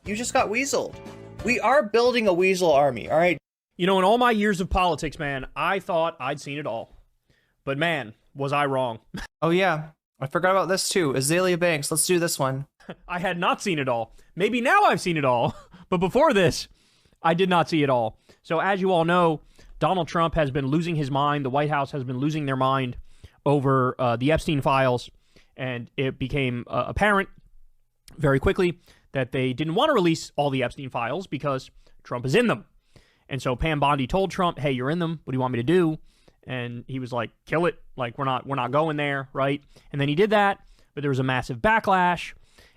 You just got weaseled. We are building a weasel army, all right? You know, in all my years of politics, man, I thought I'd seen it all. But man, was I wrong. Oh yeah, I forgot about this too. Azealia Banks, let's do this one. I had not seen it all. Maybe now I've seen it all. But before this, I did not see it all. So as you all know, Donald Trump has been losing his mind. The White House has been losing their mind over the Epstein files. And it became apparent very quickly that they didn't want to release all the Epstein files because Trump is in them. And so Pam Bondi told Trump, hey, you're in them. What do you want me to do? And he was like, kill it. Like, we're not going there, right? And then he did that, but there was a massive backlash.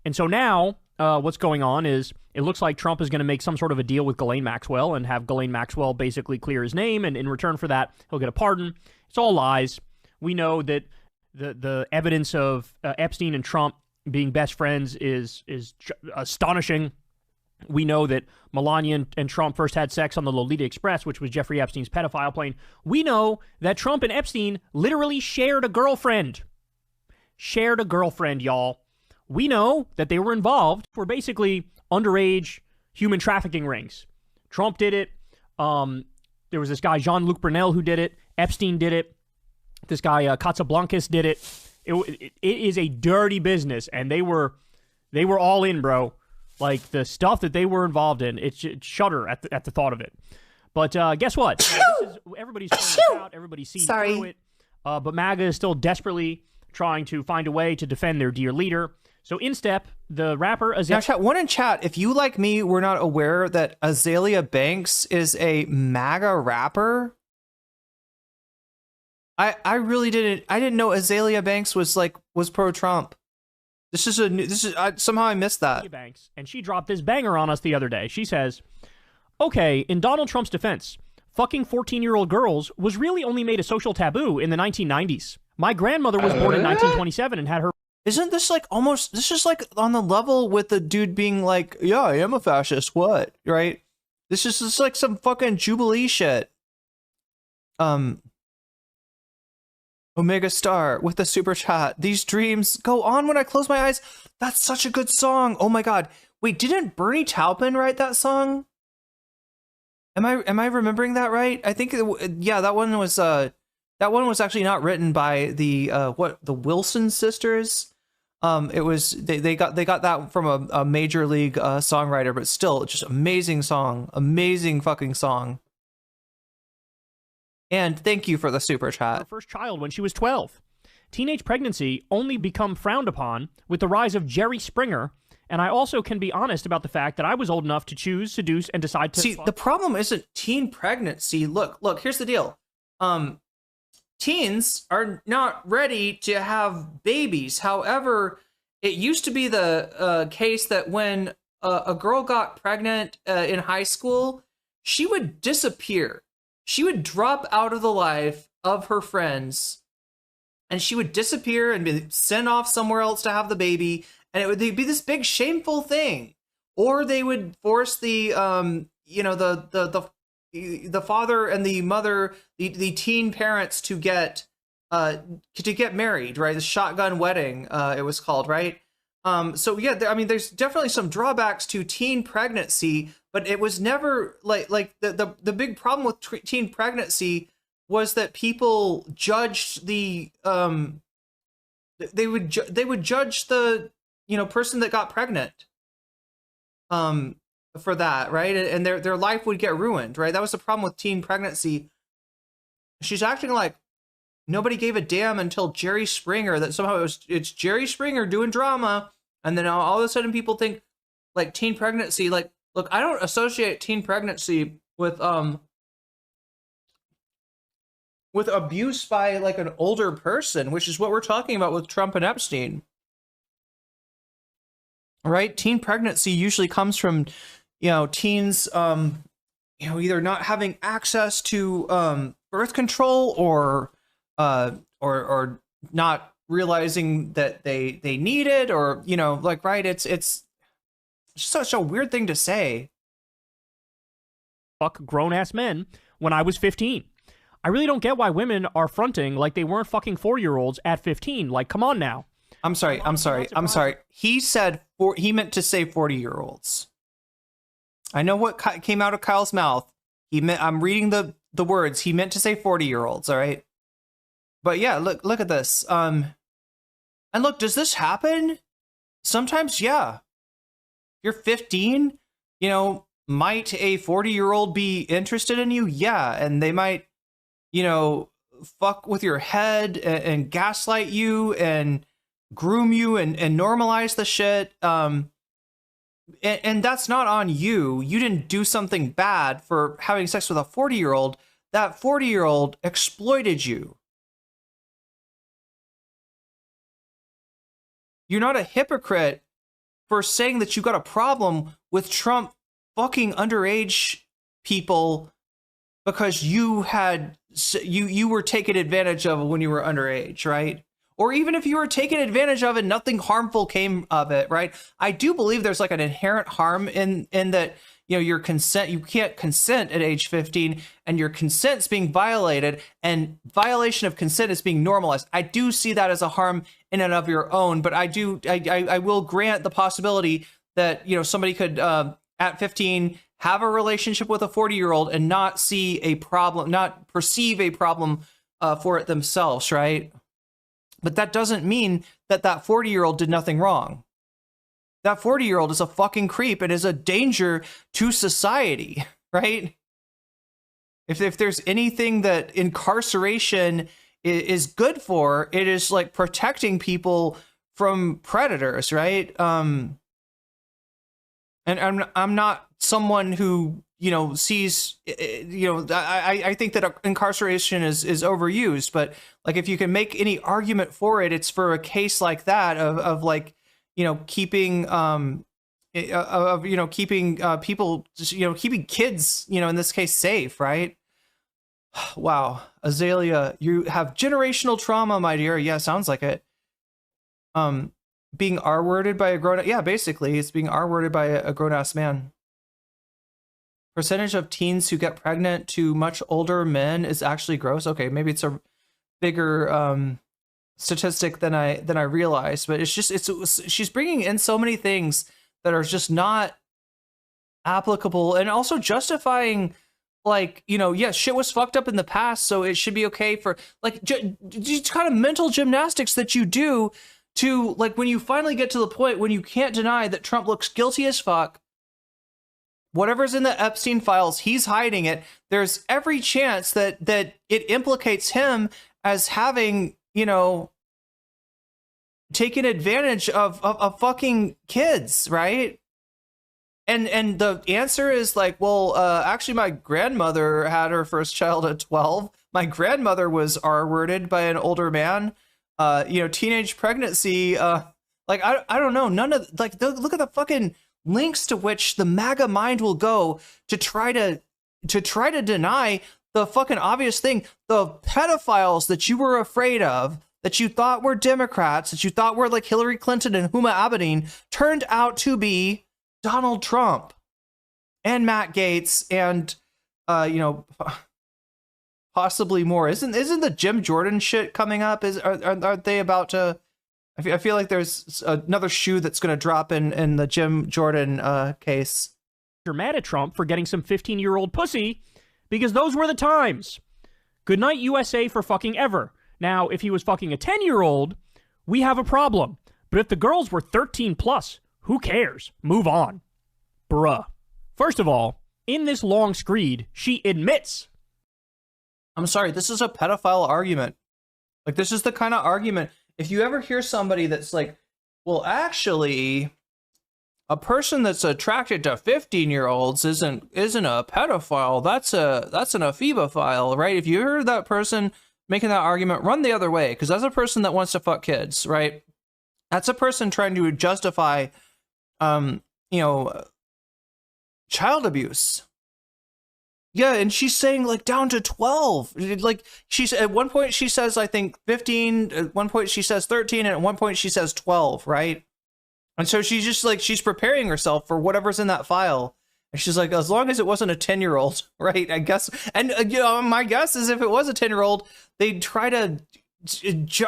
And so now what's going on is it looks like Trump is going to make some sort of a deal with Ghislaine Maxwell and have Ghislaine Maxwell basically clear his name. And in return for that, he'll get a pardon. It's all lies. We know that the evidence of Epstein and Trump being best friends is astonishing. We know that Melania and Trump first had sex on the Lolita Express, which was Jeffrey Epstein's pedophile plane. We know that Trump and Epstein literally shared a girlfriend. Shared a girlfriend, y'all. We know that they were involved for basically underage human trafficking rings. Trump did it. There was this guy, Jean-Luc Brunel, who did it. Epstein did it. This guy, Katsablankis, did it. It is a dirty business, and they were all in, bro. Like, the stuff that they were involved in, it's shudder at the thought of it. But guess what? Everybody's pointing this out. Everybody's seeing through it. But MAGA is still desperately trying to find a way to defend their dear leader. So in step, the rapper Azealia. Now, chat, one in chat, if you, like me, were not aware that Azealia Banks is a MAGA rapper, I really didn't. I didn't know Azealia Banks was pro-Trump. Somehow I missed that. Banks, and she dropped this banger on us the other day. She says, okay, in Donald Trump's defense, fucking 14-year-old girls was really only made a social taboo in the 1990s. My grandmother was born in 1927 and had her... Isn't this like almost, this is like on the level with the dude being like, yeah, I am a fascist, what? Right? This is just like some fucking Jubilee shit. Omega Star with the super chat. These dreams go on when I close my eyes. That's such a good song. Oh my god. Wait, didn't Bernie Taupin write that song? Am I remembering that right? I think yeah, that one was actually not written by the Wilson sisters. It was they got that from a major league songwriter, but still just amazing song. Amazing fucking song. And thank you for the super chat. Her first child when she was 12. Teenage pregnancy only become frowned upon with the rise of Jerry Springer. And I also can be honest about the fact that I was old enough to choose, seduce, and decide to... See, the problem isn't teen pregnancy. Look, here's the deal. Teens are not ready to have babies. However, it used to be the case that when a girl got pregnant in high school, she would disappear. She would drop out of the life of her friends, and she would disappear and be sent off somewhere else to have the baby, and it would be this big shameful thing. Or they would force the father and the mother, the teen parents to get married, right? The shotgun wedding, it was called, right? So yeah, I mean, there's definitely some drawbacks to teen pregnancy, but it was never like the big problem with teen pregnancy was that people judged they would judge the person that got pregnant for that, right? And their life would get ruined, right? That was the problem with teen pregnancy. She's acting like nobody gave a damn until Jerry Springer, that somehow it's Jerry Springer doing drama, and then all of a sudden people think like teen pregnancy, like, look, I don't associate teen pregnancy with abuse by like an older person, which is what we're talking about with Trump and Epstein. Right? Teen pregnancy usually comes from, teens either not having access to birth control or not realizing that they need it, or right, it's such a weird thing to say. Fuck grown-ass men when I was 15. I really don't get why women are fronting like they weren't fucking 4-year-olds at 15. Like, come on now. I'm sorry. He said he meant to say 40-year-olds. I know what came out of Kyle's mouth. I'm reading the words. He meant to say 40-year-olds, all right? But yeah, look at this. And look, does this happen? Sometimes, yeah. You're 15, might a 40-year-old be interested in you? Yeah, and they might, fuck with your head and gaslight you and groom you and normalize the shit. And that's not on you. You didn't do something bad for having sex with a 40-year-old. That 40-year-old exploited you. You're not a hypocrite for saying that you got a problem with Trump fucking underage people because you were taken advantage of when you were underage, right? Or even if you were taken advantage of and nothing harmful came of it, right? I do believe there's like an inherent harm in that, your consent, you can't consent at age 15 and your consent's being violated and violation of consent is being normalized. I do see that as a harm in and of your own, but I will grant the possibility that, somebody could, at 15, have a relationship with a 40-year-old and not see a problem, not perceive a problem for it themselves, right? But that doesn't mean that 40-year-old did nothing wrong. That 40-year-old is a fucking creep and is a danger to society, right? If there's anything that incarceration is good for, it is like protecting people from predators, right? And I'm not someone who sees, I think that incarceration is overused, but like if you can make any argument for it, it's for a case like that of like, keeping keeping people, keeping kids, in this case safe, right? Wow, Azealia, you have generational trauma, my dear. Yeah, sounds like it. Being R-worded by a grown, yeah, basically it's being R-worded by a grown-ass man. Percentage of teens who get pregnant to much older men is actually gross. Okay, maybe it's a bigger statistic than I realized, but she's bringing in so many things that are just not applicable and also justifying, like, yeah, shit was fucked up in the past, so it should be okay for like just kind of mental gymnastics that you do to, like, when you finally get to the point when you can't deny that Trump looks guilty as fuck. Whatever's in the Epstein files, he's hiding it. There's every chance that it implicates him as having, taken advantage of fucking kids, right? And the answer is like, well, actually, my grandmother had her first child at 12. My grandmother was R-worded by an older man. Teenage pregnancy. Like, I don't know. None of, like, look at the fucking links to which the MAGA mind will go to try to deny the fucking obvious thing. The pedophiles that you were afraid of, that you thought were Democrats, that you thought were like Hillary Clinton and Huma Abedin, turned out to be Donald Trump and Matt Gaetz and possibly more. Isn't the Jim Jordan shit coming up? Are they about to? I feel like there's another shoe that's going to drop in the Jim Jordan case. You're mad at Trump for getting some 15-year-old pussy because those were the times. Good night, USA, for fucking ever. Now, if he was fucking a 10-year-old, we have a problem. But if the girls were 13 plus, who cares? Move on. Bruh. First of all, in this long screed, she admits. I'm sorry, this is a pedophile argument. Like, this is the kind of argument. If you ever hear somebody that's like, well, actually, a person that's attracted to 15-year-olds isn't a pedophile. That's an ephebophile, right? If you heard that person making that argument, run the other way, because that's a person that wants to fuck kids, right? That's a person trying to justify, child abuse. Yeah, and she's saying like down to 12. Like she's at one point she says I think 15, at one point she says 13, and at one point she says 12, right? And so she's just like she's preparing herself for whatever's in that file. And she's like, as long as it wasn't a 10-year-old, right? I guess. And my guess is if it was a 10-year-old, they'd try to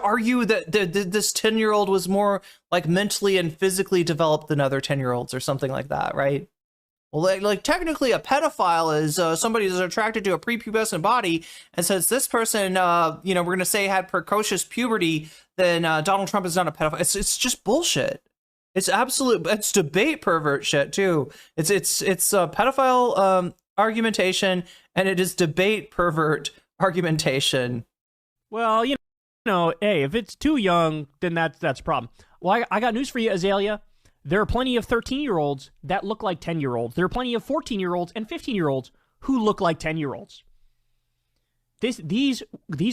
argue that this 10-year-old was more like mentally and physically developed than other 10-year-olds or something like that, right? Well, like technically, a pedophile is somebody who's attracted to a prepubescent body, and since this person, we're gonna say had precocious puberty, then Donald Trump is not a pedophile. It's just bullshit. It's debate pervert shit too. It's pedophile argumentation, and it is debate pervert argumentation. Well, hey, if it's too young, then that's a problem. Well, I got news for you, Azealia. There are plenty of 13-year-olds that look like 10-year-olds. There are plenty of 14-year-olds and 15-year-olds who look like 10-year-olds. These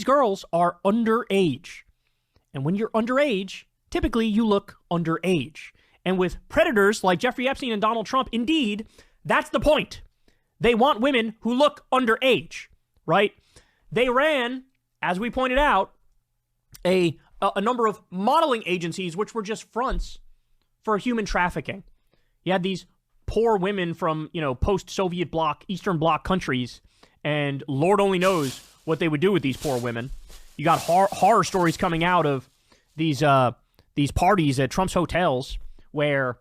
girls are underage. And when you're underage, typically you look underage. And with predators like Jeffrey Epstein and Donald Trump, indeed, that's the point. They want women who look underage, right? They ran, as we pointed out, a number of modeling agencies which were just fronts for human trafficking. You had these poor women from, post-Soviet bloc, Eastern Bloc countries, and Lord only knows what they would do with these poor women. You got horror stories coming out of these parties at Trump's hotels where,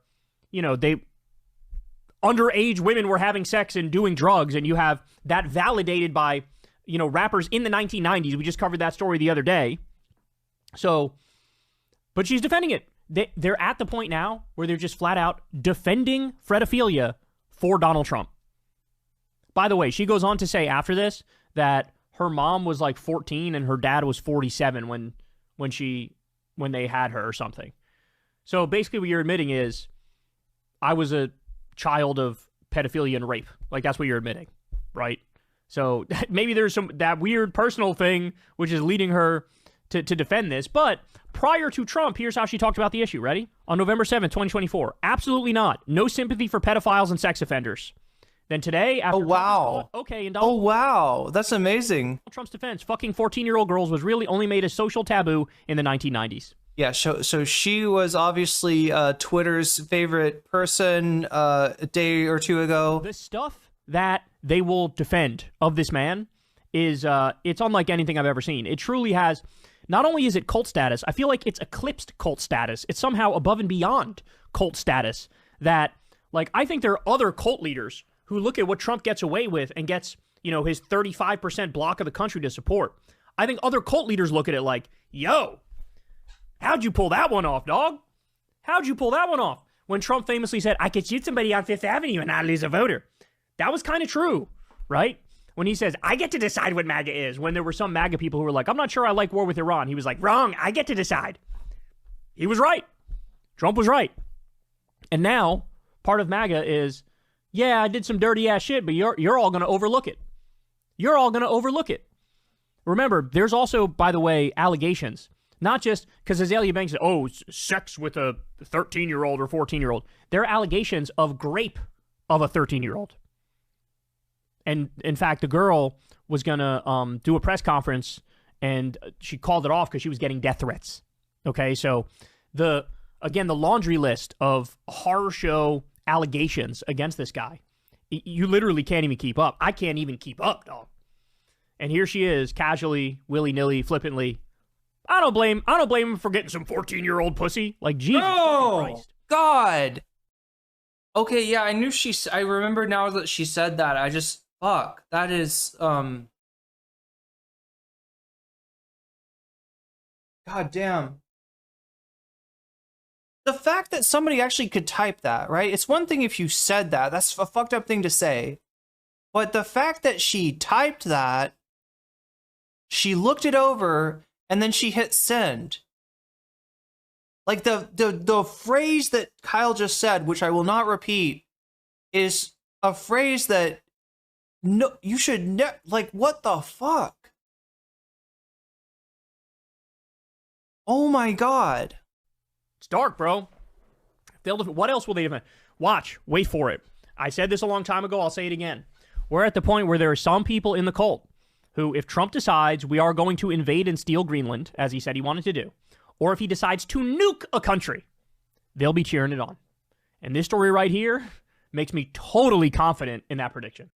underage women were having sex and doing drugs, and you have that validated by, rappers in the 1990s. We just covered that story the other day. So, but she's defending it. They're at the point now where they're just flat out defending Fredophilia for Donald Trump. By the way, she goes on to say after this that her mom was like 14 and her dad was 47 when they had her or something. So basically what you're admitting is I was a child of pedophilia and rape. Like, that's what you're admitting, right? So maybe there's that weird personal thing which is leading her to defend this. But prior to Trump, here's how she talked about the issue. Ready? On November 7th, 2024. Absolutely not. No sympathy for pedophiles and sex offenders. Then today, after that's amazing. Trump's defense, fucking 14-year-old girls was really only made a social taboo in the 1990s. Yeah, so she was obviously Twitter's favorite person a day or two ago. The stuff that they will defend of this man is it's unlike anything I've ever seen. It truly has. Not only is it cult status, I feel like it's eclipsed cult status. It's somehow above and beyond cult status. That, like, I think there are other cult leaders who look at what Trump gets away with and gets, his 35% block of the country to support. I think other cult leaders look at it like, yo, how'd you pull that one off, dog? How'd you pull that one off? When Trump famously said, I could shoot somebody on Fifth Avenue and not lose a voter. That was kind of true, right? When he says, I get to decide what MAGA is, when there were some MAGA people who were like, I'm not sure I like war with Iran. He was like, wrong, I get to decide. He was right. Trump was right. And now, part of MAGA is, yeah, I did some dirty ass shit, but you're all going to overlook it. You're all going to overlook it. Remember, there's also, by the way, allegations. Not just because Azealia Banks said, sex with a 13-year-old or 14-year-old. There are allegations of grape of a 13-year-old. And in fact, the girl was going to do a press conference and she called it off because she was getting death threats. Okay, so the laundry list of horror show allegations against this guy, you literally can't even keep up. I can't even keep up, dog. And here she is, casually, willy-nilly, flippantly. I don't blame him for getting some 14-year-old pussy. Like, Jesus Christ. God. Okay, yeah, I remember now that she said that. Fuck, that is, God damn. The fact that somebody actually could type that, right? It's one thing if you said that. That's a fucked up thing to say. But the fact that she typed that, she looked it over, and then she hit send. Like, the phrase that Kyle just said, which I will not repeat, is a phrase that no, you should like, what the fuck? Oh my God. It's dark, bro. What else will they defend? Watch. Wait for it. I said this a long time ago. I'll say it again. We're at the point where there are some people in the cult who, if Trump decides we are going to invade and steal Greenland, as he said he wanted to do, or if he decides to nuke a country, they'll be cheering it on. And this story right here makes me totally confident in that prediction.